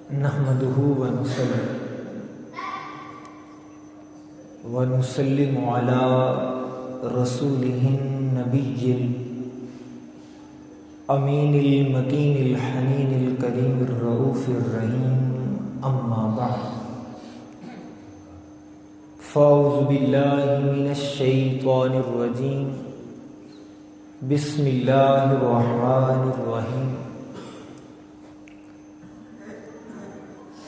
نحمده ونسلم على رسوله النبي الأمين المكين الحنين الكريم الرؤوف الرحيم أما بعد فأعوذ بالله من الشيطان الرجيم بسم الله الرحمن الرحيم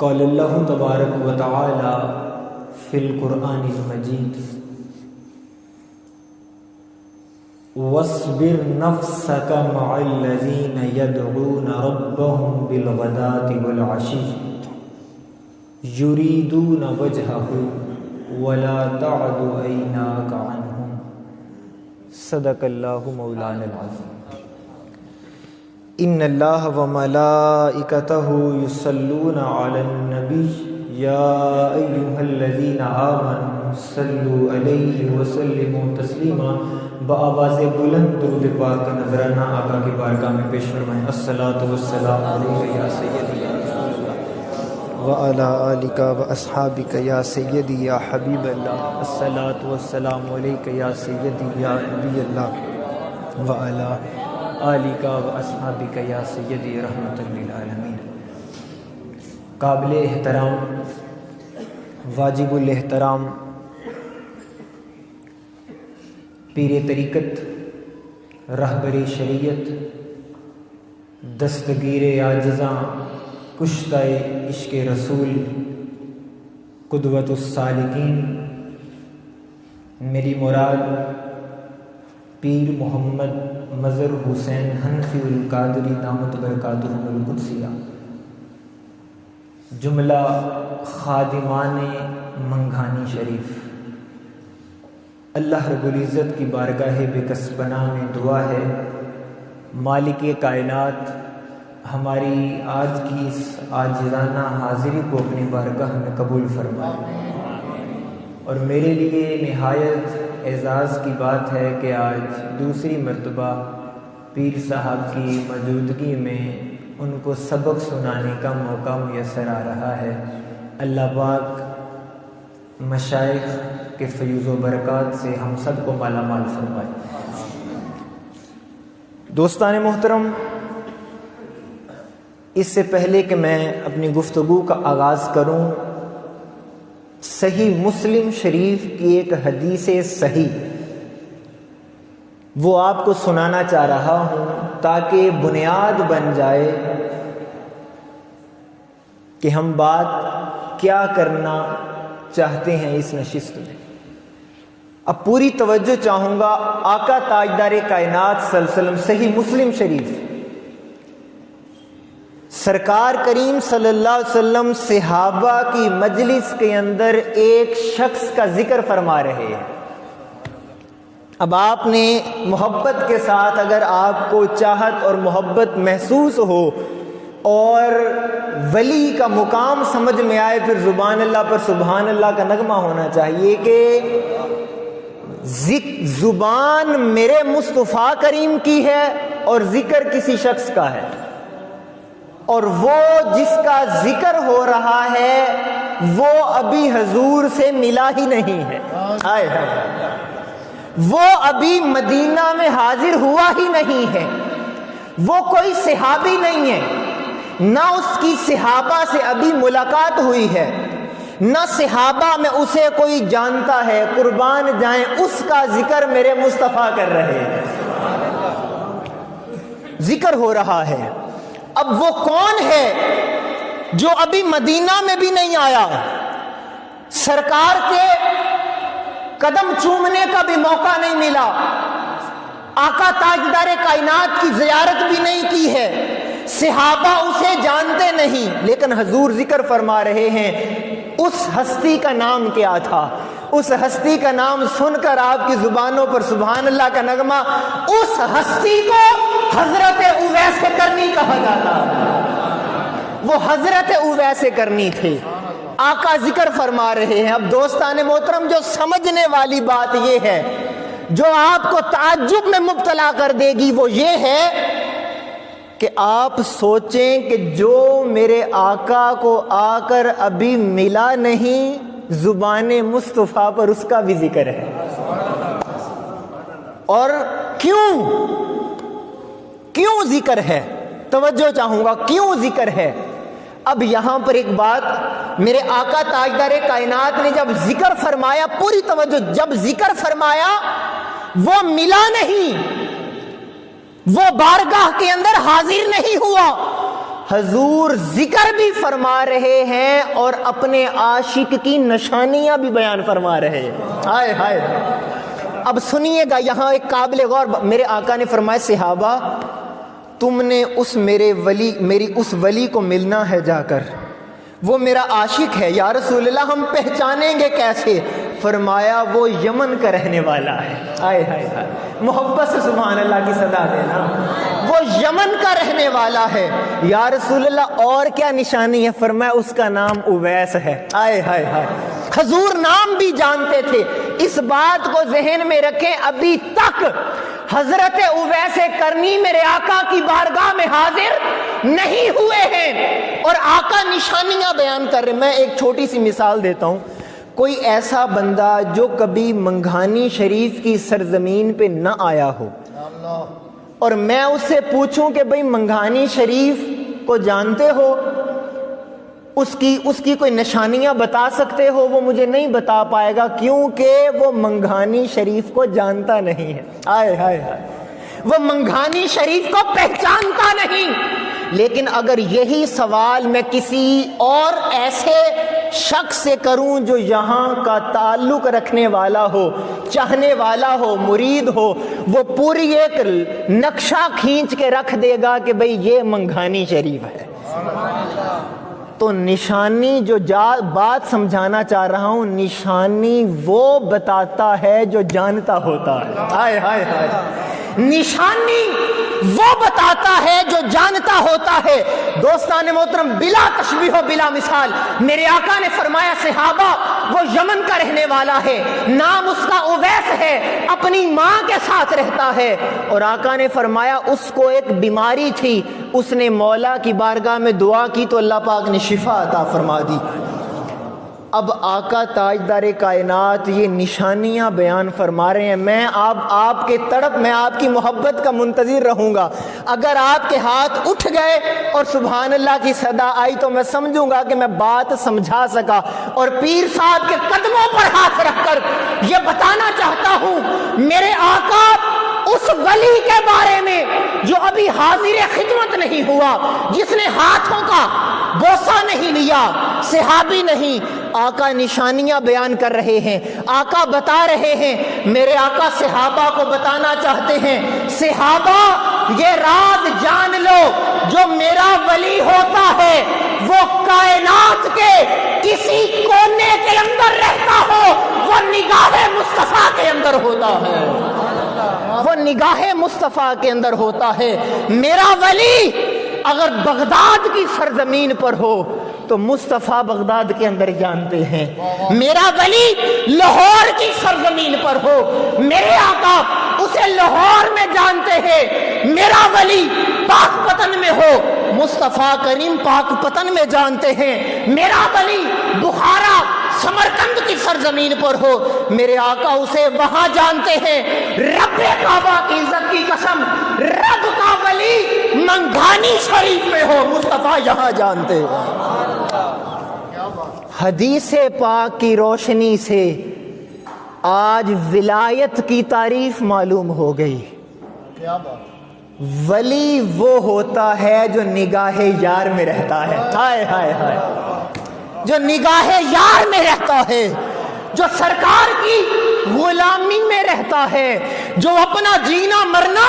قال اللہ تبارک و تعالی فی القرآن المجید وَاصْبِرْ نَفْسَكَ مَعَ الَّذِينَ يَدْعُونَ رَبَّهُمْ بِالْغَدَاةِ وَالْعَشِيِّ يُرِيدُونَ وَجْهَهُ وَلَا تَعْدُ عَيْنَاكَ عَنْهُمْ صدق اللہ مولانا العظیم ان اللہ وملائکتہ یصلون علی النبی یا ایہا الذین آمنوا صلوا علیہ وسلموا تسلیما بآواز بلند درود پاک کا نذرانہ آقا کی بارگاہ میں پیش فرمائیں الصلاۃ والسلام علیک یا سیدی یا رسول اللہ وعلی آلک واصحابک یا سیدی یا حبیب اللہ الصلاۃ والسلام علیک یا سیدی یا نبی اللہ وعلی آلک واصحابک یا سیدی رحمۃ للعالمین۔ قابل احترام، واجب الاحترام پیر طریقت، رہبر شریعت، دستگیر عاجزاں، کشتہ عشق رسول، قدوۃ السالکین، میری مراد پیر محمد مظہر حسین حنفی القادری دامت برکاتہم القدسیہ، جملہ خادمان منگھانی شریف، اللہ رب العزت کی بارگاہ بکس پناہ میں دعا ہے مالک کائنات ہماری آج کی اس عاجزانہ حاضری کو اپنی بارگاہ میں قبول فرمائے، اور میرے لیے نہایت اعزاز کی بات ہے کہ آج دوسری مرتبہ پیر صاحب کی موجودگی میں ان کو سبق سنانے کا موقع میسر آ رہا ہے۔ اللہ پاک مشائخ کے فیوز و برکات سے ہم سب کو مالا مال فرمائے۔ دوستان محترم، اس سے پہلے کہ میں اپنی گفتگو کا آغاز کروں، صحیح مسلم شریف کی ایک حدیث صحیح وہ آپ کو سنانا چاہ رہا ہوں تاکہ بنیاد بن جائے کہ ہم بات کیا کرنا چاہتے ہیں اس نشست میں۔ اب پوری توجہ چاہوں گا، آقا تاجدار کائنات صلی اللہ علیہ وسلم، صحیح مسلم شریف، سرکار کریم صلی اللہ علیہ وسلم صحابہ کی مجلس کے اندر ایک شخص کا ذکر فرما رہے ہیں۔ اب آپ نے محبت کے ساتھ، اگر آپ کو چاہت اور محبت محسوس ہو اور ولی کا مقام سمجھ میں آئے، پھر زبان اللہ پر سبحان اللہ کا نغمہ ہونا چاہیے کہ زبان میرے مصطفیٰ کریم کی ہے اور ذکر کسی شخص کا ہے، اور وہ جس کا ذکر ہو رہا ہے وہ ابھی حضور سے ملا ہی نہیں ہے، وہ ابھی مدینہ میں حاضر ہوا ہی نہیں ہے، وہ کوئی صحابی نہیں ہے، نہ اس کی صحابہ سے ابھی ملاقات ہوئی ہے، نہ صحابہ میں اسے کوئی جانتا ہے، قربان جائیں اس کا ذکر میرے مصطفیٰ کر رہے ہیں، ذکر ہو رہا ہے۔ اب وہ کون ہے جو ابھی مدینہ میں بھی نہیں آیا، سرکار کے قدم چومنے کا بھی موقع نہیں ملا، آقا تاجدار کائنات کی زیارت بھی نہیں کی ہے، صحابہ اسے جانتے نہیں، لیکن حضور ذکر فرما رہے ہیں اس ہستی کا نام کیا تھا؟ اس ہستی کا نام سن کر آپ کی زبانوں پر سبحان اللہ کا نغمہ، اس ہستی کو حضرت اویس کرنی کہا جاتا ہے، وہ حضرت اویس کرنی تھے، آقا ذکر فرما رہے ہیں۔ اب دوستان محترم، جو سمجھنے والی بات یہ ہے، جو آپ کو تعجب میں مبتلا کر دے گی، وہ یہ ہے کہ آپ سوچیں کہ جو میرے آقا کو آ کر ابھی ملا نہیں، زبان مصطفیٰ پر اس کا بھی ذکر ہے. اور کیوں ذکر ہے؟ توجہ چاہوں گا کیوں ذکر ہے. اب یہاں پر ایک بات، میرے آقا تاجدار کائنات نے جب ذکر فرمایا، پوری توجہ، جب ذکر فرمایا وہ ملا نہیں، وہ بارگاہ کے اندر حاضر نہیں ہوا. حضور ذکر بھی فرما رہے ہیں اور اپنے عاشق کی نشانیاں بھی بیان فرما رہے ہیں. ہائے ہائے. اب سنیے گا یہاں ایک قابل غور. میرے آقا نے فرمایا صحابہ تم نے میری اس ولی کو ملنا ہے جا کر، وہ میرا عاشق ہے. یا رسول اللہ ہم پہچانیں گے کیسے؟ فرمایا وہ یمن کا رہنے والا ہے. ہائے ہائے ہائے، محبت سے سبحان اللہ کی صدا دینا. وہ یمن کا رہنے والا ہے. یا رسول اللہ اور کیا نشانی ہے؟ فرمایا اس کا نام اویس ہے. ہائے ہائے ہائے. حضور نام بھی جانتے تھے. اس بات کو ذہن میں رکھیں، ابھی تک حضرت اویس کرنی میرے آقا کی بارگاہ میں حاضر نہیں ہوئے ہیں اور آقا نشانیاں بیان کر رہے. میں ایک چھوٹی سی مثال دیتا ہوں. کوئی ایسا بندہ جو کبھی منگھانی شریف کی سرزمین پہ نہ آیا ہو اور میں اس سے پوچھوں کہ بھئی منگھانی شریف کو جانتے ہو، اس کی کوئی نشانیاں بتا سکتے ہو، وہ مجھے نہیں بتا پائے گا کیونکہ وہ منگھانی شریف کو جانتا نہیں ہے. آئے ہائے ہائے، وہ منگھانی شریف کو پہچانتا نہیں. لیکن اگر یہی سوال میں کسی اور ایسے شخص سے کروں جو یہاں کا تعلق رکھنے والا ہو، چاہنے والا ہو، مرید ہو، وہ پوری ایک نقشہ کھینچ کے رکھ دے گا کہ بھئی یہ منگھانی شریف ہے. تو نشانی جو بات سمجھانا چاہ رہا ہوں، نشانی وہ بتاتا ہے جو جانتا ہوتا ہے. ہائے ہائے ہائے. نشانی وہ بتاتا ہے جو جانتا ہوتا ہے. دوستان محترم، بلا تشبیہ و بلا مثال میرے آقا نے فرمایا صحابہ وہ یمن کا رہنے والا ہے، نام اس کا اویس ہے، اپنی ماں کے ساتھ رہتا ہے. اور آقا نے فرمایا اس کو ایک بیماری تھی، اس نے مولا کی بارگاہ میں دعا کی تو اللہ پاک نے شفا عطا فرما دی. اب آقا تاجدار کائنات یہ نشانیاں بیان فرما رہے ہیں. میں آپ کے تڑپ، میں آپ کی محبت کا منتظر رہوں گا. اگر آپ کے ہاتھ اٹھ گئے اور سبحان اللہ کی صدا آئی تو میں سمجھوں گا کہ میں بات سمجھا سکا. اور پیر صاحب کے قدموں پر ہاتھ رکھ کر یہ بتانا چاہتا ہوں، میرے آقا اس ولی کے بارے میں جو ابھی حاضر خدمت نہیں ہوا، جس نے ہاتھوں کا بوسہ نہیں لیا، صحابی نہیں، آقا نشانیاں بیان کر رہے ہیں. آقا بتا رہے ہیں. میرے آقا صحابہ کو بتانا چاہتے ہیں، صحابہ یہ راز جان لو، جو میرا ولی ہوتا ہے وہ کائنات کے کسی کونے کے اندر رہتا ہو، وہ نگاہ مصطفیٰ کے اندر ہوتا ہے، وہ نگاہ مصطفیٰ کے اندر ہوتا ہے. میرا ولی اگر بغداد کی سرزمین پر ہو تو مصطفیٰ بغداد کے اندر جانتے ہیں. میرا ولی لاہور کی سرزمین پر ہو، میرے آقا اسے لاہور میں جانتے ہیں. میرا ولی پاک پتن میں ہو، مصطفیٰ کریم پاک پتن میں جانتے ہیں. میرا ولی بخارا سمرقند کی سرزمین پر ہو، میرے آقا اسے وہاں جانتے ہیں. رب کعبہ کی عزت کی قسم، رب کا ولی منگھانی شریف میں ہو، مصطفیٰ یہاں جانتے ہیں. حدیث پاک کی روشنی سے آج ولایت کی تعریف معلوم ہو گئی. ولی وہ ہوتا ہے جو نگاہ یار میں رہتا ہے. ہائے ہائے ہائے. جو نگاہ یار میں رہتا ہے، جو سرکار کی غلامی میں رہتا ہے، جو اپنا جینا مرنا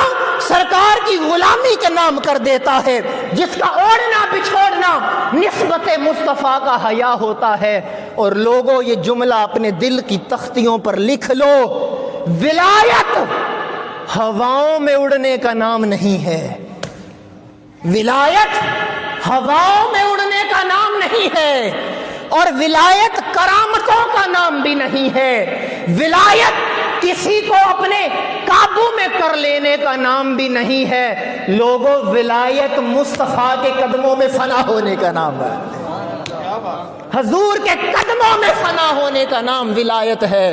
سرکار کی غلامی کے نام کر دیتا ہے، جس کا اوڑھنا بچھوڑنا نسبت مصطفیٰ کا حیا ہوتا ہے. اور لوگوں یہ جملہ اپنے دل کی تختیوں پر لکھ لو، ولایت ہواؤں میں اڑنے کا نام نہیں ہے. ولایت ہواؤں میں اڑنے کا نام نہیں ہے، اور ولایت کرامتوں کا نام بھی نہیں ہے. ولایت کسی کو اپنے قابو میں کر لینے کا نام بھی نہیں ہے لوگوں، ولایت مصطفیٰ کے قدموں میں فنا ہونے کا نام ہے، حضور کے قدموں میں فنا ہونے کا نام ولایت ہے۔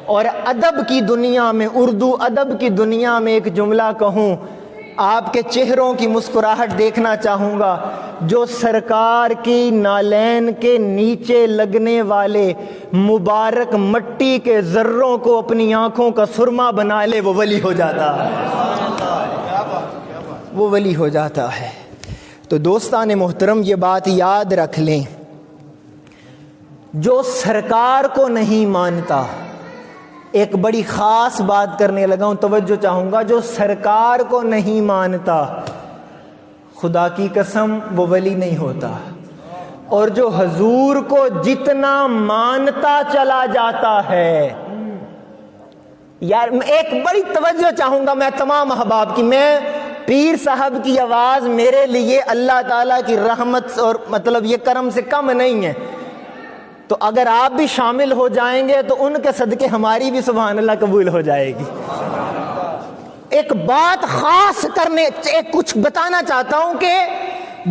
اور ادب کی دنیا میں، اردو ادب کی دنیا میں ایک جملہ کہوں، آپ کے چہروں کی مسکراہٹ دیکھنا چاہوں گا، جو سرکار کی نالین کے نیچے لگنے والے مبارک مٹی کے ذروں کو اپنی آنکھوں کا سرما بنا لے، وہ ولی ہو جاتا ہے، وہ ولی ہو جاتا ہے۔ تو دوستان محترم، یہ بات یاد رکھ لیں، جو سرکار کو نہیں مانتا، ایک بڑی خاص بات کرنے لگا ہوں، توجہ چاہوں گا، جو سرکار کو نہیں مانتا، خدا کی قسم وہ ولی نہیں ہوتا، اور جو حضور کو جتنا مانتا چلا جاتا ہے، یار ایک بڑی توجہ چاہوں گا میں تمام احباب کی، میں پیر صاحب کی آواز میرے لیے اللہ تعالیٰ کی رحمت اور مطلب یہ کرم سے کم نہیں ہے، تو اگر آپ بھی شامل ہو جائیں گے تو ان کے صدقے ہماری بھی سبحان اللہ قبول ہو جائے گی۔ ایک بات خاص کرنے، ایک کچھ بتانا چاہتا ہوں کہ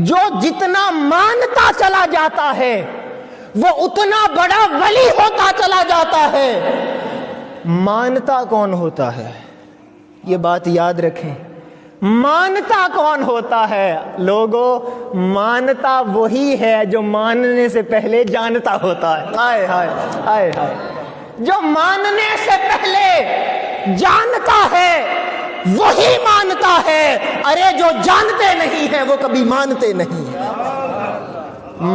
جو جتنا مانتا چلا جاتا ہے وہ اتنا بڑا ولی ہوتا چلا جاتا ہے۔ مانتا کون ہوتا ہے؟ یہ بات یاد رکھیں، مانتا کون ہوتا ہے؟ لوگوں، مانتا وہی ہے جو ماننے سے پہلے جانتا ہوتا ہے۔ ہائے ہائے ہائے ہائے، جو ماننے سے پہلے جانتا ہے وہی مانتا ہے، ارے جو جانتے نہیں ہیں وہ کبھی مانتے نہیں ہیں۔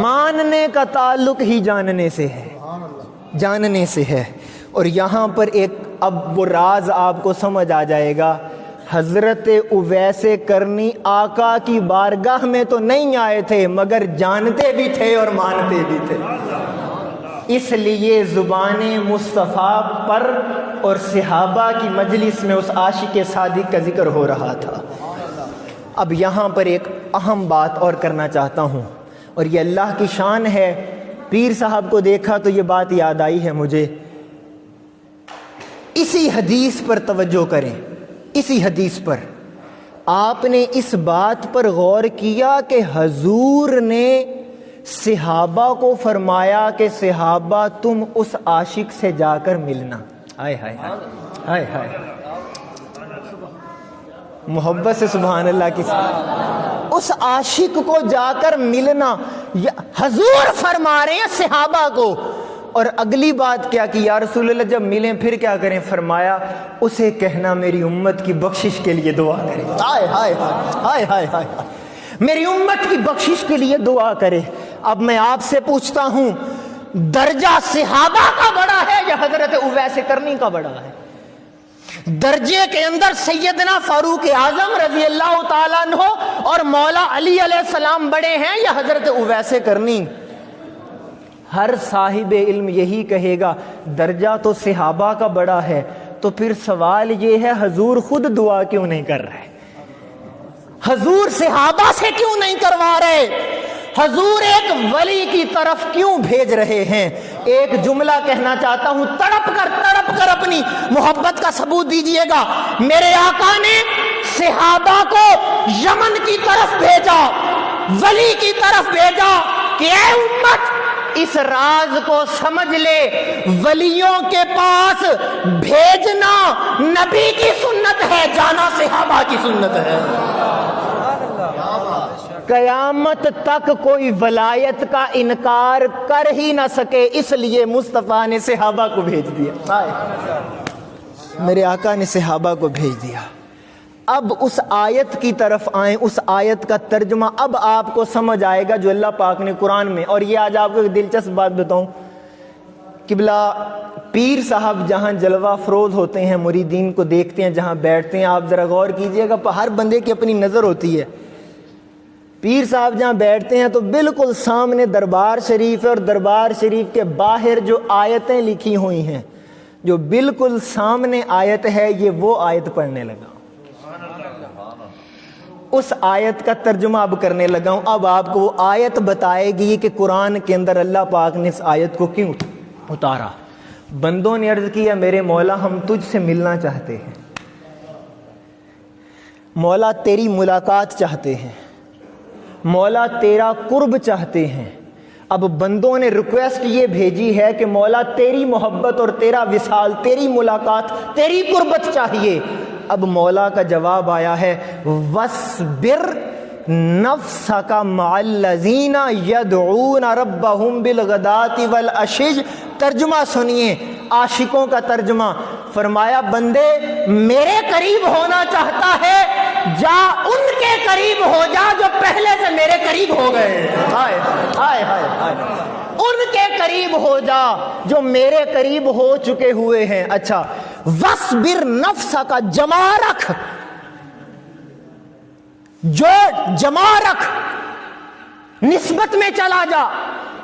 ماننے کا تعلق ہی جاننے سے ہے، جاننے سے ہے۔ اور یہاں پر ایک اب وہ راز آپ کو سمجھ آ جائے گا، حضرت اویس کرنی آقا کی بارگاہ میں تو نہیں آئے تھے مگر جانتے بھی تھے اور مانتے بھی تھے، اس لیے زبان مصطفیٰ پر اور صحابہ کی مجلس میں اس عاشق صادق کا ذکر ہو رہا تھا۔ اب یہاں پر ایک اہم بات اور کرنا چاہتا ہوں، اور یہ اللہ کی شان ہے، پیر صاحب کو دیکھا تو یہ بات یاد آئی ہے مجھے۔ اسی حدیث پر توجہ کریں، اسی حدیث پر آپ نے اس بات پر غور کیا کہ حضور نے صحابہ کو فرمایا کہ صحابہ تم اس عاشق سے جا کر ملنا۔ ہائے ہائے ہائے ہائے، محبت سے سبحان اللہ کی، اس عاشق کو جا کر ملنا حضور فرما رہے ہیں صحابہ کو۔ اور اگلی بات کیا کہ یا رسول اللہ جب ملیں پھر کیا کریں؟ فرمایا اسے کہنا میری امت کی بخشش کے لیے دعا کرے۔ ہائے ہائے ہائے ہائے ہائے، میری امت کی بخشش کے لیے دعا کرے۔ اب میں آپ سے پوچھتا ہوں، درجہ صحابہ کا بڑا ہے یا حضرت اویس کرنی کا بڑا ہے؟ درجے کے اندر سیدنا فاروق اعظم رضی اللہ تعالیٰ عنہ اور مولا علی علیہ السلام بڑے ہیں یا حضرت اویس کرنی؟ ہر صاحب علم یہی کہے گا، درجہ تو صحابہ کا بڑا ہے، تو پھر سوال یہ ہے حضور خود دعا کیوں نہیں کر رہے؟ حضور صحابہ سے کیوں نہیں کروا رہے؟ حضور ایک ولی کی طرف کیوں بھیج رہے ہیں؟ ایک جملہ کہنا چاہتا ہوں، تڑپ کر اپنی محبت کا ثبوت دیجئے گا۔ میرے آقا نے صحابہ کو یمن کی طرف بھیجا، ولی کی طرف بھیجا کہ اے امت اس راز کو سمجھ لے، ولیوں کے پاس بھیجنا نبی کی سنت ہے، جانا صحابہ کی سنت ہے۔ قیامت تک کوئی ولایت کا انکار کر ہی نہ سکے، اس لیے مصطفیٰ نے صحابہ کو بھیج دیا، میرے آقا نے صحابہ کو بھیج دیا۔ اب اس آیت کی طرف آئیں، اس آیت کا ترجمہ اب آپ کو سمجھ آئے گا جو اللہ پاک نے قرآن میں، اور یہ آج آپ کو ایک دلچسپ بات بتاؤں، قبلہ پیر صاحب جہاں جلوہ فروز ہوتے ہیں، مریدین کو دیکھتے ہیں جہاں بیٹھتے ہیں، آپ ذرا غور کیجئے گا، ہر بندے کی اپنی نظر ہوتی ہے۔ پیر صاحب جہاں بیٹھتے ہیں تو بالکل سامنے دربار شریف ہے، اور دربار شریف کے باہر جو آیتیں لکھی ہوئی ہیں، جو بالکل سامنے آیت ہے، یہ وہ آیت پڑھنے لگا، اس آیت کا ترجمہ اب کرنے لگا ہوں۔ اب آپ کو وہ آیت بتائے گی کہ قرآن کے اندر اللہ پاک نے اس آیت کو کیوں اتارا۔ بندوں نے عرض کیا میرے مولا ہم تجھ سے ملنا چاہتے ہیں، مولا تیری ملاقات چاہتے ہیں، مولا تیرا قرب چاہتے ہیں۔ اب بندوں نے ریکویسٹ یہ بھیجی ہے کہ مولا تیری محبت اور تیرا وصال، تیری ملاقات، تیری قربت چاہیے۔ اب مولا کا جواب آیا ہے وَاصْبِرْ نَفْسَكَ مَعَ الَّذِينَ يَدْعُونَ رَبَّهُمْ بِالْغَدَاةِ وَالْعَشِيِّ۔ ترجمہ سنیے، عاشقوں کا ترجمہ۔ فرمایا بندے میرے قریب ہونا چاہتا ہے، جا ان کے قریب ہو جا جو پہلے سے میرے قریب ہو گئے۔ ہائے ہائے ہائے ہائے، ان کے قریب ہو جا جو میرے قریب ہو چکے ہوئے ہیں۔ اچھا، وَاصْبِرْ نَفْسَكَ، جمع رکھ، جو جمع رکھ، نسبت میں چلا جا،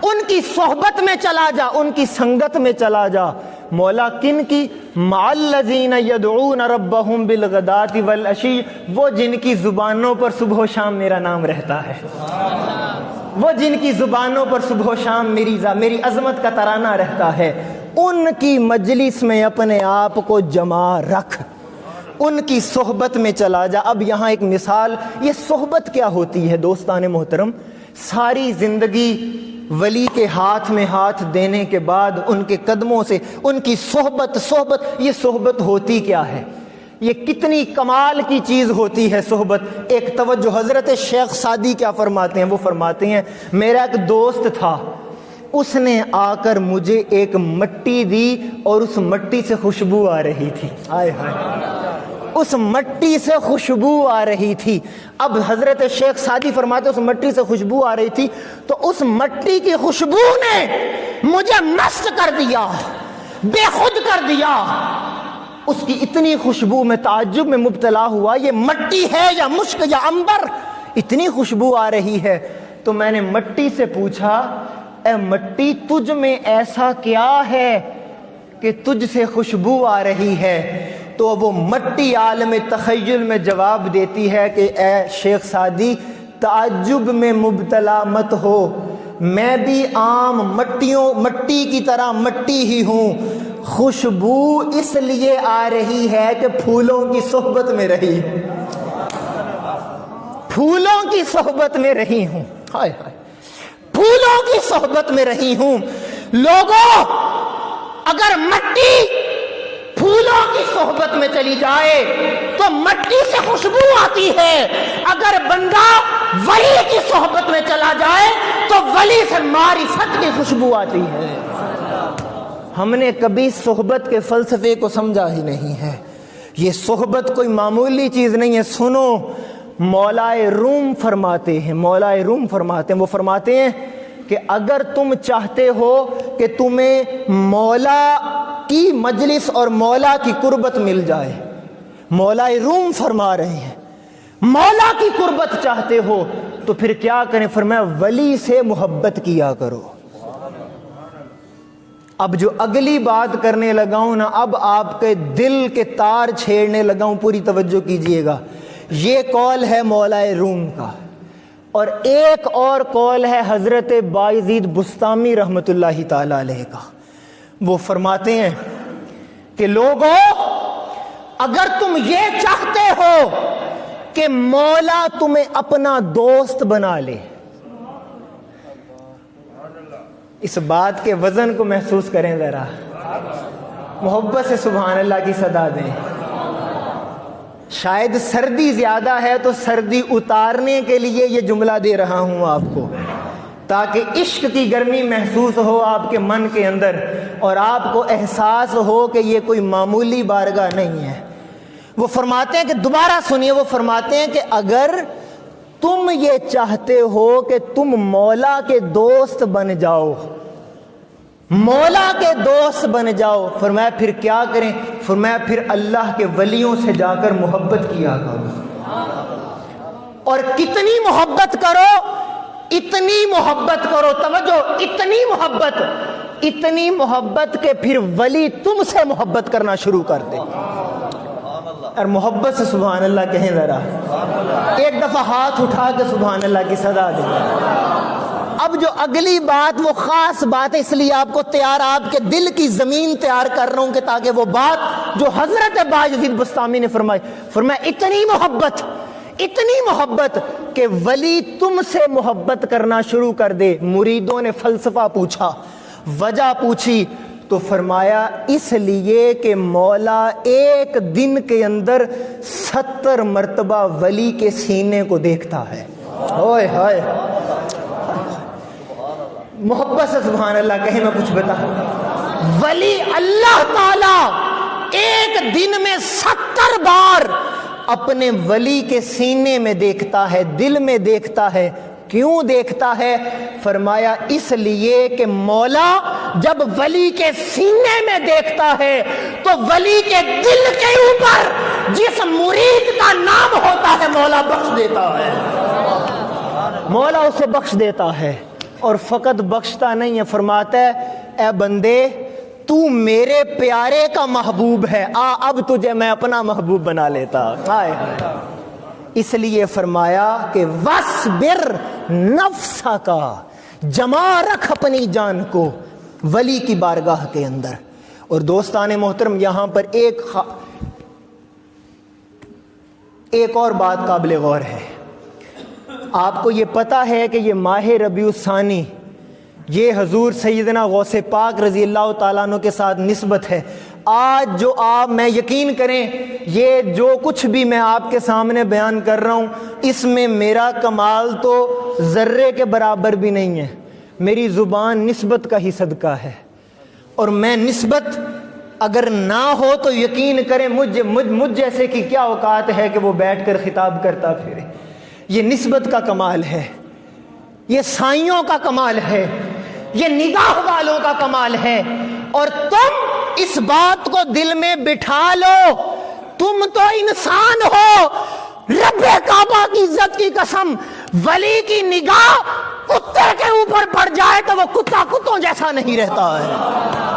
ان کی صحبت میں چلا جا، ان کی سنگت میں چلا جا۔ مولا کن کی؟ مع الذین یدعون ربہم بالغداة والعشی، وہ جن کی زبانوں پر صبح و شام میرا نام رہتا ہے، وہ جن کی زبانوں پر صبح و شام میری عظمت کا ترانہ رہتا ہے، ان کی مجلس میں اپنے آپ کو جمع رکھ، ان کی صحبت میں چلا جا۔ اب یہاں ایک مثال، یہ صحبت کیا ہوتی ہے دوستان محترم؟ ساری زندگی ولی کے ہاتھ میں ہاتھ دینے کے بعد ان کے قدموں سے ان کی صحبت، یہ صحبت ہوتی کیا ہے؟ یہ کتنی کمال کی چیز ہوتی ہے صحبت۔ ایک توجہ، حضرت شیخ سعدی کیا فرماتے ہیں؟ وہ فرماتے ہیں میرا ایک دوست تھا، اس نے آ کر مجھے ایک مٹی دی اور اس مٹی سے خوشبو آ رہی تھی۔ آئے ہائے، اس مٹی سے خوشبو آ رہی تھی۔ اب حضرت شیخ سعدی فرماتے اس مٹی سے خوشبو آ رہی تھی تو اس مٹی کی خوشبو نے مجھے مست کر دیا، بے خود کر دیا۔ اس کی اتنی خوشبو میں تعجب میں مبتلا ہوا، یہ مٹی ہے یا مشک یا عنبر، اتنی خوشبو آ رہی ہے۔ تو میں نے مٹی سے پوچھا اے مٹی تجھ میں ایسا کیا ہے کہ تجھ سے خوشبو آ رہی ہے؟ تو وہ مٹی عالم تخیل میں جواب دیتی ہے کہ اے شیخ سعدی تعجب میں مبتلا مت ہو، میں بھی عام مٹی کی طرح مٹی ہی ہوں، خوشبو اس لیے آ رہی ہے کہ پھولوں کی صحبت میں رہی ہوں، پھولوں کی صحبت میں رہی ہوں، ہائے ہائے، پھولوں کی صحبت میں رہی ہوں۔ لوگوں اگر مٹی پھولوں کی صحبت میں چلی جائے تو مٹی سے خوشبو آتی ہے، اگر بندہ ولی کی صحبت میں چلا جائے تو ولی سے معرفت کی خوشبو آتی ہے۔ ہم نے کبھی صحبت کے فلسفے کو سمجھا ہی نہیں ہے، یہ صحبت کوئی معمولی چیز نہیں ہے۔ سنو، مولائے روم فرماتے ہیں، مولائے روم فرماتے ہیں، وہ فرماتے ہیں کہ اگر تم چاہتے ہو کہ تمہیں مولا کی مجلس اور مولا کی قربت مل جائے، مولائے روم فرما رہے ہیں مولا کی قربت چاہتے ہو تو پھر کیا کریں؟ فرمایا ولی سے محبت کیا کرو۔ اب جو اگلی بات کرنے لگاؤں نا، اب آپ کے دل کے تار چھیڑنے لگاؤں، پوری توجہ کیجئے گا۔ یہ قول ہے مولائے روم کا، اور ایک اور قول ہے حضرت بایزید بستامی رحمت اللہ تعالی علیہ کا۔ وہ فرماتے ہیں کہ لوگوں اگر تم یہ چاہتے ہو کہ مولا تمہیں اپنا دوست بنا لے، اس بات کے وزن کو محسوس کریں ذرا، محبت سے سبحان اللہ کی صدا دیں۔ شاید سردی زیادہ ہے تو سردی اتارنے کے لیے یہ جملہ دے رہا ہوں آپ کو، تاکہ عشق کی گرمی محسوس ہو آپ کے من کے اندر اور آپ کو احساس ہو کہ یہ کوئی معمولی بارگاہ نہیں ہے۔ وہ فرماتے ہیں کہ دوبارہ سنیے، وہ فرماتے ہیں کہ اگر تم یہ چاہتے ہو کہ تم مولا کے دوست بن جاؤ، مولا کے دوست بن جاؤ، فرمایا پھر کیا کریں؟ فرمایا پھر اللہ کے ولیوں سے جا کر محبت کیا کرو، اور کتنی محبت کرو، اتنی محبت کرو، توجہ، اتنی محبت کہ پھر ولی تم سے محبت کرنا شروع کر دے۔ اور محبت سے سبحان اللہ کہیں ذرا، ایک دفعہ ہاتھ اٹھا کے سبحان اللہ کی صدا دیں۔ اب جو اگلی بات وہ خاص بات ہے، اس لیے آپ کو تیار، آپ کے دل کی زمین تیار کر رہا ہوں کہ تاکہ وہ بات جو حضرت بایزید بسطامی نے فرمایا اتنی محبت کہ ولی تم سے محبت کرنا شروع کر دے۔ مریدوں نے فلسفہ پوچھا، وجہ پوچھی، تو فرمایا اس لیے کہ مولا ایک دن کے اندر 70 مرتبہ ولی کے سینے کو دیکھتا ہے۔ اوئے ہائے، محبت سے سبحان اللہ کہیں، میں کچھ بتا، ولی اللہ تعالی ایک دن میں 70 بار اپنے ولی کے سینے میں دیکھتا ہے، دل میں دیکھتا ہے۔ کیوں دیکھتا ہے؟ فرمایا اس لیے کہ مولا جب ولی کے سینے میں دیکھتا ہے تو ولی کے دل کے اوپر جس مرید کا نام ہوتا ہے مولا بخش دیتا ہے، مولا اسے بخش دیتا ہے۔ اور فقط بخشتا نہیں ہے، فرماتا ہے اے بندے تو میرے پیارے کا محبوب ہے، اب تجھے میں اپنا محبوب بنا لیتا۔ اس لیے فرمایا کہ وَاصْبِرْ نَفْسَكَ، جما رکھ اپنی جان کو ولی کی بارگاہ کے اندر۔ اور دوستان محترم، یہاں پر ایک اور بات قابل غور ہے۔ آپ کو یہ پتا ہے کہ یہ ماہ ربیع الثانی، یہ حضور سیدنا غوث پاک رضی اللہ تعالیٰ عنہ کے ساتھ نسبت ہے۔ آج جو میں یقین کریں، یہ جو کچھ بھی میں آپ کے سامنے بیان کر رہا ہوں، اس میں میرا کمال تو ذرے کے برابر بھی نہیں ہے، میری زبان نسبت کا ہی صدقہ ہے۔ اور میں نسبت اگر نہ ہو تو یقین کریں مجھ جیسے کی کیا اوقات ہے کہ وہ بیٹھ کر خطاب کرتا پھرے۔ یہ نسبت کا کمال ہے، یہ سائیوں کا کمال ہے، یہ نگاہ والوں کا کمال ہے۔ اور تم اس بات کو دل میں بٹھا لو، تم تو انسان ہو، رب کعبہ کی عزت کی قسم، ولی کی نگاہ کتے کے اوپر پڑ جائے تو وہ کتا کتوں جیسا نہیں رہتا ہے۔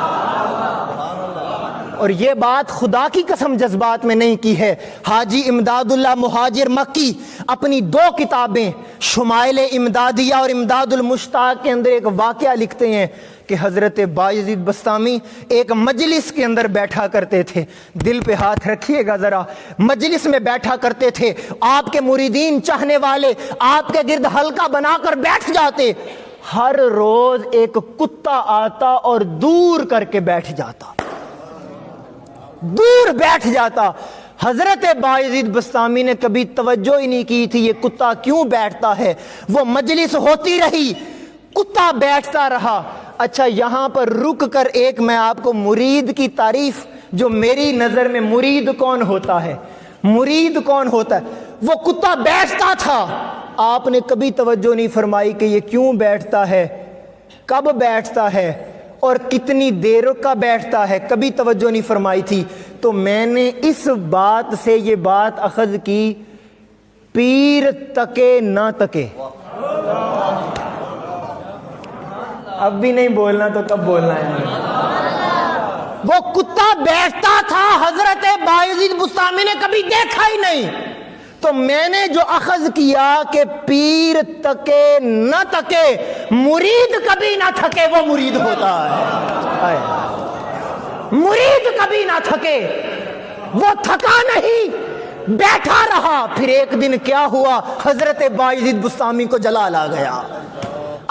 اور یہ بات خدا کی قسم جذبات میں نہیں کی ہے۔ حاجی امداد اللہ مہاجر مکی اپنی 2 کتابیں شمائل امدادیہ اور امداد المشتاق کے اندر ایک واقعہ لکھتے ہیں کہ حضرت بایزید بسطامی ایک مجلس کے اندر بیٹھا کرتے تھے۔ دل پہ ہاتھ رکھیے گا ذرا، مجلس میں بیٹھا کرتے تھے، آپ کے مریدین چاہنے والے آپ کے گرد حلقہ بنا کر بیٹھ جاتے۔ ہر روز ایک کتا آتا اور دور کر کے بیٹھ جاتا، دور بیٹھ جاتا۔ حضرت بایزید بسطامی نے کبھی توجہ ہی نہیں کی تھی یہ کتا کیوں بیٹھتا ہے۔ وہ مجلس ہوتی رہی، کتا بیٹھتا رہا۔ اچھا، یہاں پر رک کر ایک میں آپ کو مرید کی تعریف، جو میری نظر میں مرید کون ہوتا ہے، مرید کون ہوتا ہے۔ وہ کتا بیٹھتا تھا، آپ نے کبھی توجہ نہیں فرمائی کہ یہ کیوں بیٹھتا ہے، کب بیٹھتا ہے اور کتنی دیر کا بیٹھتا ہے، کبھی توجہ نہیں فرمائی تھی۔ تو میں نے اس بات سے یہ بات اخذ کی، پیر تکے نہ تکے۔ اب بھی نہیں بولنا تو کب بولنا ہے؟ وہ کتا بیٹھتا تھا، حضرت بایزید بسطامی نے کبھی دیکھا ہی نہیں۔ تو میں نے جو اخذ کیا کہ پیر تکے نہ تکے، مرید کبھی نہ تھکے وہ مرید ہوتا ہے۔ مرید کبھی نہ تھکے، وہ تھکا نہیں، بیٹھا رہا۔ پھر ایک دن کیا ہوا، حضرت بایزید بسطامی کو جلال آ گیا،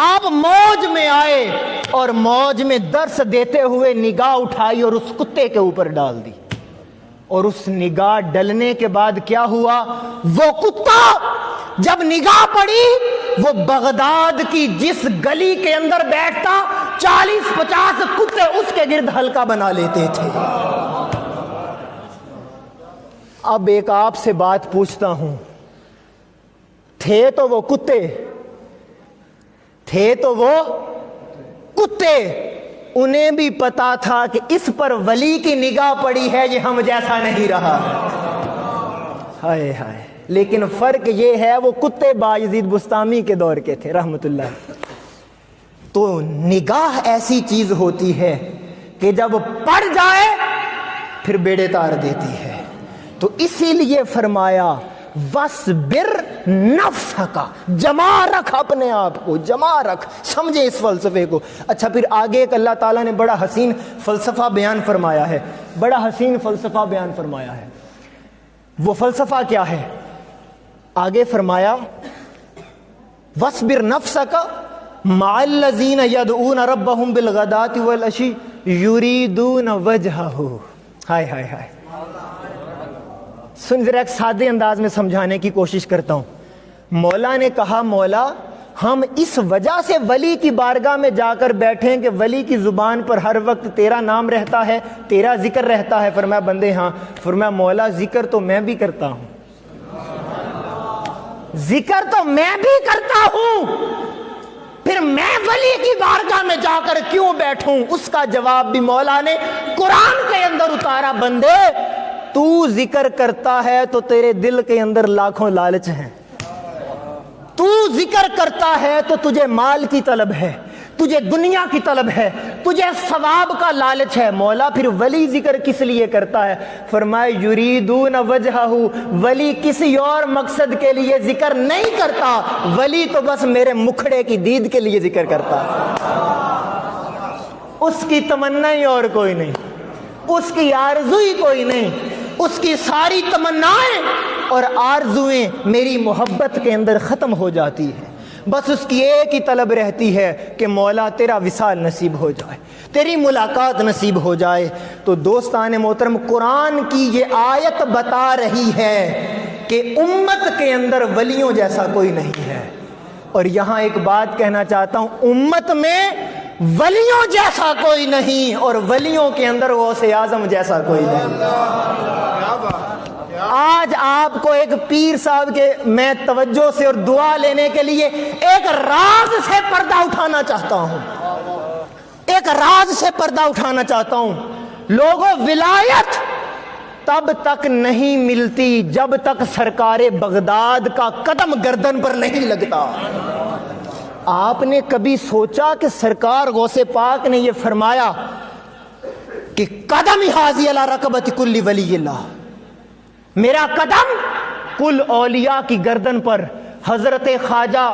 آپ موج میں آئے اور موج میں درس دیتے ہوئے نگاہ اٹھائی اور اس کتے کے اوپر ڈال دی۔ اور اس نگاہ ڈلنے کے بعد کیا ہوا، وہ کتا جب نگاہ پڑی، وہ بغداد کی جس گلی کے اندر بیٹھتا 40-50 کتے اس کے گرد حلقہ بنا لیتے تھے۔ اب ایک آپ سے بات پوچھتا ہوں، تھے تو وہ کتے، تھے تو وہ کتے، انہیں بھی پتا تھا کہ اس پر ولی کی نگاہ پڑی ہے، یہ ہم جیسا نہیں رہا۔ ہائے ہائے، لیکن فرق یہ ہے وہ کتے بایزید بسطامی کے دور کے تھے رحمت اللہ۔ تو نگاہ ایسی چیز ہوتی ہے کہ جب پڑ جائے پھر بیڑے تار دیتی ہے۔ تو اسی لیے فرمایا وَاصْبِرْ نفس کا، جما رکھ اپنے آپ کو، جما رکھ. سمجھے اس فلسفے کو. اچھا پھر آگے ایک اللہ تعالیٰ نے بڑا حسین فلسفہ بیان فرمایا ہے، بڑا حسین فلسفہ بیان فرمایا ہے. وہ فلسفہ کیا ہے؟ آگے فرمایا وَاصْبِرْ نَفْسَكَ مَعَ الَّذِينَ يَدْعُونَ رَبَّهُمْ بِالْغَدَاةِ وَالْعَشِيِّ يُرِيدُونَ وَجْهَهُ. ہائے ہائے ہائے. سن ذرا ایک سادے انداز میں سمجھانے کی کوشش کرتا ہوں. مولا نے کہا مولا ہم اس وجہ سے ولی کی بارگاہ میں جا کر بیٹھیں کہ ولی کی زبان پر ہر وقت تیرا نام رہتا ہے، تیرا ذکر رہتا ہے. فرمایا بندے ہاں. فرمایا مولا ذکر تو میں بھی کرتا ہوں، ذکر تو میں بھی کرتا ہوں، پھر میں ولی کی بارگاہ میں جا کر کیوں بیٹھوں؟ اس کا جواب بھی مولا نے قرآن کے اندر اتارا. بندے تو ذکر کرتا ہے تو تیرے دل کے اندر لاکھوں لالچ ہیں. تو ذکر کرتا ہے تو تجھے مال کی طلب ہے، تجھے دنیا کی طلب ہے، تجھے ثواب کا لالچ ہے. مولا پھر ولی ذکر کس لیے کرتا ہے؟ فرمائے یریدون وجہہ. ولی کسی اور مقصد کے لیے ذکر نہیں کرتا، ولی تو بس میرے مکھڑے کی دید کے لیے ذکر کرتا ہے. اس کی تمنا ہی اور کوئی نہیں، اس کی آرزو ہی کوئی نہیں. اس کی ساری تمنائیں اور آرزویں میری محبت کے اندر ختم ہو جاتی ہیں. بس اس کی ایک ہی طلب رہتی ہے کہ مولا تیرا وصال نصیب ہو جائے، تیری ملاقات نصیب ہو جائے. تو دوستان محترم، قرآن کی یہ آیت بتا رہی ہے کہ امت کے اندر ولیوں جیسا کوئی نہیں ہے. اور یہاں ایک بات کہنا چاہتا ہوں، امت میں ولیوں جیسا کوئی نہیں اور ولیوں کے اندر غوث اعظم جیسا کوئی نہیں. آج آپ کو ایک پیر صاحب کے میں توجہ سے اور دعا لینے کے لیے ایک راز سے پردہ اٹھانا چاہتا ہوں، ایک راز سے پردہ اٹھانا چاہتا ہوں. لوگوں، ولایت تب تک نہیں ملتی جب تک سرکار بغداد کا قدم گردن پر نہیں لگتا. آپ نے کبھی سوچا کہ سرکار غوث پاک نے یہ فرمایا کہ قدم حاضی علی رقبت کل ولی اللہ، میرا قدم کل اولیاء کی گردن پر. حضرت خواجہ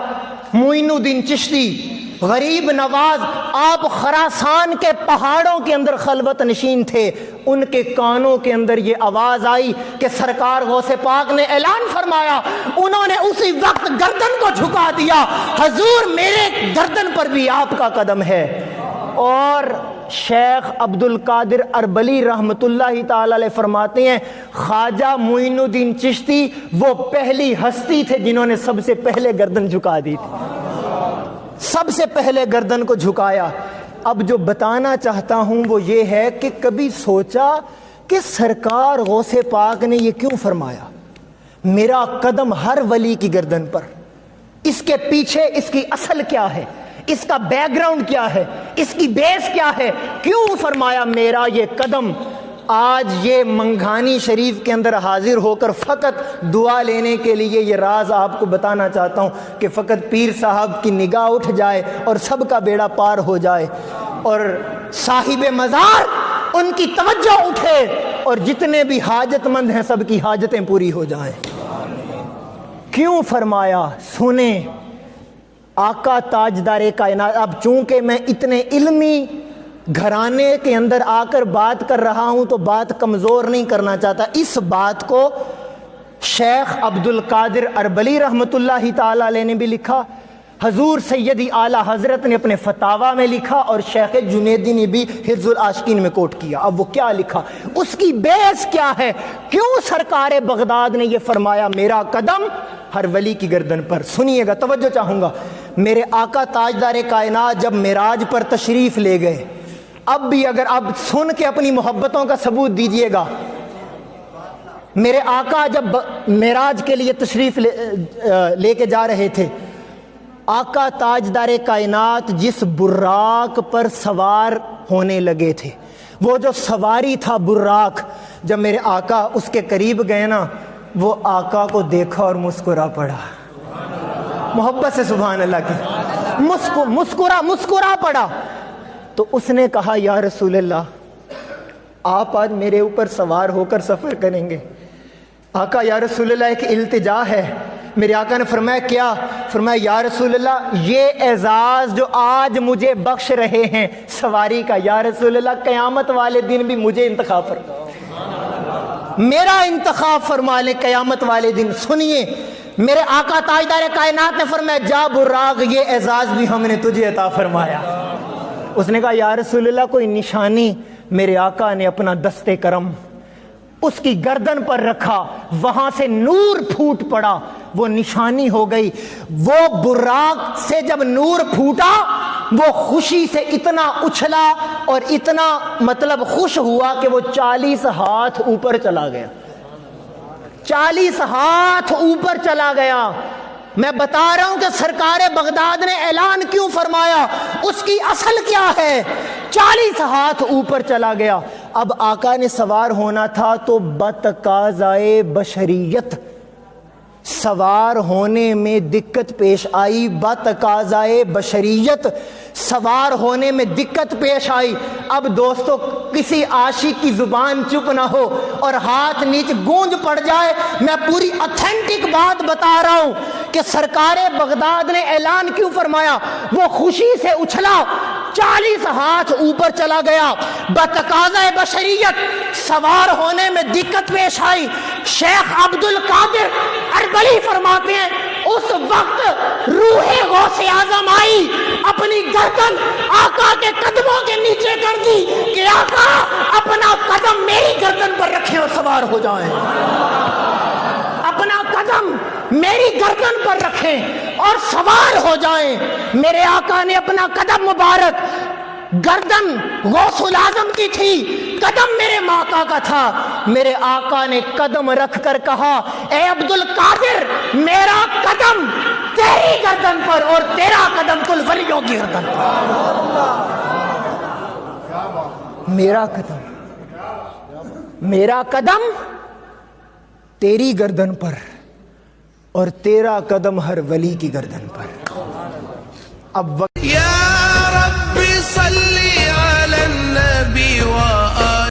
معین الدین چشتی غریب نواز، آپ خراسان کے پہاڑوں کے اندر خلوت نشین تھے. ان کے کانوں کے اندر یہ آواز آئی کہ سرکار غوث پاک نے اعلان فرمایا. انہوں نے اسی وقت گردن کو جھکا دیا، حضور میرے گردن پر بھی آپ کا قدم ہے. اور شیخ عبد القادر اربلی رحمت اللہ تعالی علیہ فرماتے ہیں خواجہ معین الدین چشتی وہ پہلی ہستی تھے جنہوں نے سب سے پہلے گردن جھکا دی تھی، سب سے پہلے گردن کو جھکایا. اب جو بتانا چاہتا ہوں وہ یہ ہے کہ کبھی سوچا کہ سرکار غوث پاک نے یہ کیوں فرمایا میرا قدم ہر ولی کی گردن پر؟ اس کے پیچھے اس کی اصل کیا ہے، اس کا بیک گراؤنڈ کیا ہے، اس کی بیس کیا ہے؟ کیوں فرمایا میرا یہ قدم؟ آج یہ منگھانی شریف کے اندر حاضر ہو کر فقط دعا لینے کے لیے یہ راز آپ کو بتانا چاہتا ہوں کہ فقط پیر صاحب کی نگاہ اٹھ جائے اور سب کا بیڑا پار ہو جائے اور صاحب مزار ان کی توجہ اٹھے اور جتنے بھی حاجت مند ہیں سب کی حاجتیں پوری ہو جائیں. کیوں فرمایا؟ سنیں آقا تاجدار کائنات. اب چونکہ میں اتنے علمی گھرانے کے اندر آ کر بات کر رہا ہوں تو بات کمزور نہیں کرنا چاہتا. اس بات کو شیخ عبد القادر اربلی رحمت اللہ تعالی علیہ نے بھی لکھا، حضور سیدی اعلیٰ حضرت نے اپنے فتاویٰ میں لکھا اور شیخ جنیدی نے بھی حفظ العاشقین میں کوٹ کیا. اب وہ کیا لکھا، اس کی بیس کیا ہے، کیوں سرکار بغداد نے یہ فرمایا میرا قدم ہر ولی کی گردن پر؟ سنیے گا، توجہ چاہوں گا. میرے آقا تاجدار کائنات جب معراج پر تشریف لے گئے، اب بھی اگر آپ سن کے اپنی محبتوں کا ثبوت دیجئے گا، میرے آقا جب معراج کے لیے تشریف لے کے جا رہے تھے، آقا تاجدار کائنات جس براق پر سوار ہونے لگے تھے، وہ جو سواری تھا براق، جب میرے آقا اس کے قریب گئے نا، وہ آقا کو دیکھا اور مسکرا پڑا. محبت سے سبحان اللہ کی مسکرا پڑا. تو اس نے کہا یا رسول اللہ آپ آج میرے اوپر سوار ہو کر سفر کریں گے؟ آقا یا رسول اللہ ایک التجا ہے، میرے آقا نے فرمایا کیا؟ فرمایا یا رسول اللہ یہ اعزاز جو آج مجھے بخش رہے ہیں سواری کا، یا رسول اللہ قیامت والے دن بھی مجھے انتخاب فرما، میرا انتخاب فرما لے قیامت والے دن۔ سنیے میرے آقا تاجدار کائنات نے فرمایا جا براق یہ اعزاز بھی ہم نے تجھے عطا فرمایا۔ اس نے کہا یا رسول اللہ کوئی نشانی؟ میرے آقا نے اپنا دستے کرم اس کی گردن پر رکھا، وہاں سے نور پھوٹ پڑا، وہ نشانی ہو گئی۔ وہ براق سے جب نور پھوٹا وہ خوشی سے اتنا اچھلا اور اتنا مطلب خوش ہوا کہ وہ 40 ہاتھ اوپر چلا گیا، 40 ہاتھ اوپر چلا گیا۔ میں بتا رہا ہوں کہ سرکار بغداد نے اعلان کیوں فرمایا، اس کی اصل کیا ہے؟ 40 ہاتھ اوپر چلا گیا۔ اب آقا نے سوار ہونا تھا تو بتقاضائے بشریت سوار ہونے میں دقت پیش آئی، بتقاضائے بشریت سوار ہونے میں دقت پیش آئی۔ اب دوستو کسی عاشق کی زبان چپ نہ ہو اور ہاتھ نیچے گونج پڑ جائے، میں پوری اتھینٹک بات بتا رہا ہوں کہ سرکار بغداد نے اعلان کیوں فرمایا۔ وہ خوشی سے اچھلا، 40 ہاتھ اوپر چلا گیا، بتقاضائے بشریت سوار ہونے میں دقت پیش آئی۔ شیخ عبد القادر اربلی فرماتے ہیں اس وقت روح غوث اعظم آئی، اپنی گردن آقا کے قدموں کے نیچے کر دی کہ آقا اپنا قدم میری گردن پر رکھیں اور سوار ہو جائیں، اپنا قدم میری گردن پر رکھیں اور سوار ہو جائیں۔ میرے آقا نے اپنا قدم مبارک، گردن غوث الاعظم کی تھی، قدم میرے آقا کا تھا۔ میرے آقا نے قدم رکھ کر کہا اے عبد القادر میرا قدم تیری گردن پر اور تیرا قدم کل ولیوں کی گردن پر۔ میرا قدم تیری گردن پر اور تیرا قدم ہر ولی کی گردن پر۔ اب وقت